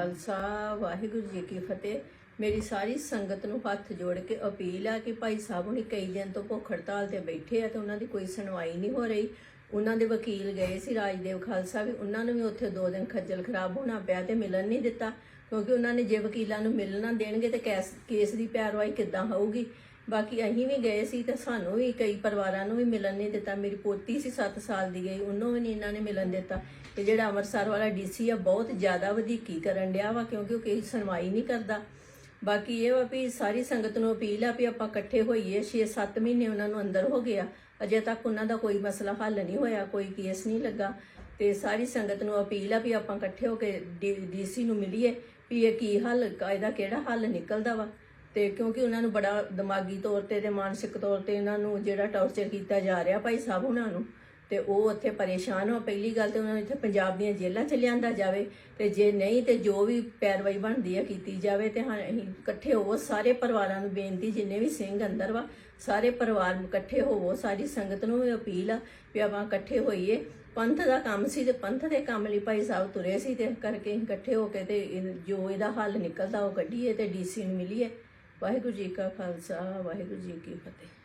खालसा वाहिगुरू जी की फतेह। मेरी सारी संगत नूं हथ जोड़ के अपील है कि भाई साहब हुणी कई दिन तो भुख हड़ताल ते बैठे आ ते उन्हां दी कोई सुनवाई नहीं हो रही। उन्हां दे वकील गए सी राजदेव खालसा भी, उन्हां नूं भी उत्थे 2 दिन खज्जल खराब होना पिया ते मिलन नहीं दिता, क्योंकि उन्हां ने जे वकीलां नूं मिलना देणगे ते केस दी पैरवाई किद्दां होऊगी। बाकी अहीं भी गए सी ते सानूं भी कई परिवारां नूं भी मिलन नहीं दिता। मेरी पोती सी 7 साल दी गई, उन्होंने भी नहीं इन्हां ने मिलन दिता। ते जिहड़ा अंमृतसर वाला डीसी आ बहुत ज़्यादा वधीकी करन डिया वा, क्योंकि वो कोई सुनवाई नहीं करदा। बाकी ये वा भी सारी संगत नूं अपील आ भी आपां इकट्ठे होइए। 6-7 महीने उन्हां नूं अंदर हो गया, अजे तक उन्हां दा कोई मसला हल नहीं होया, कोई केस नहीं लगा। ते सारी संगत नूं अपील आ भी आपां इकट्ठे होकर डीसी नूं मिलीए भी ये की हल, ਇਹਦਾ ਕਿਹੜਾ हल निकलदा वा। ਤੇ ਕਿਉਂਕਿ ਉਹਨਾਂ ਨੂੰ ਬੜਾ ਦਿਮਾਗੀ ਤੌਰ ਤੇ ਮਾਨਸਿਕ ਤੌਰ ਤੇ ਇਹਨਾਂ ਨੂੰ ਜਿਹੜਾ ਟੌਰਚਰ ਕੀਤਾ ਜਾ ਰਿਹਾ ਭਾਈ ਸਾਹਿਬ ਉਹਨਾਂ ਨੂੰ, ਤੇ ਉਹ ਉੱਥੇ ਪਰੇਸ਼ਾਨ ਹੋ। ਪਹਿਲੀ ਗੱਲ ਤੇ ਉਹਨਾਂ ਨੂੰ ਇੱਥੇ ਪੰਜਾਬ ਦੀਆਂ ਜੇਲ੍ਹਾਂ 'ਚ ਲਿਆਂਦਾ ਜਾਵੇ, ਤੇ ਜੇ ਨਹੀਂ ਤੇ ਜੋ ਵੀ ਪੈਰਵਾਈ ਬਣਦੀ ਆ ਕੀਤੀ ਜਾਵੇ। ਤੇ ਹਾਂ ਅਸੀਂ ਇਕੱਠੇ ਹੋਵੋ, ਸਾਰੇ ਪਰਿਵਾਰਾਂ ਨੂੰ ਬੇਨਤੀ, ਜਿੰਨੇ ਵੀ ਸਿੰਘ ਅੰਦਰ ਵਾ ਸਾਰੇ ਪਰਿਵਾਰ ਇਕੱਠੇ ਹੋਵੋ। ਸਾਰੀ ਸੰਗਤ ਨੂੰ ਵੀ ਅਪੀਲ ਆ ਵੀ ਆਪਾਂ ਇਕੱਠੇ ਹੋਈਏ। पंथ का काम सी ते पंथ के काम लिए भाई साहब तुरे सी, ते करके इकट्ठे होके ते जो इहदा हल निकलदा वो कड्ढीए ते डीसी नूं मिलीए। वाहिगुरू जी का खालसा वाहिगुरू जी की फतेह।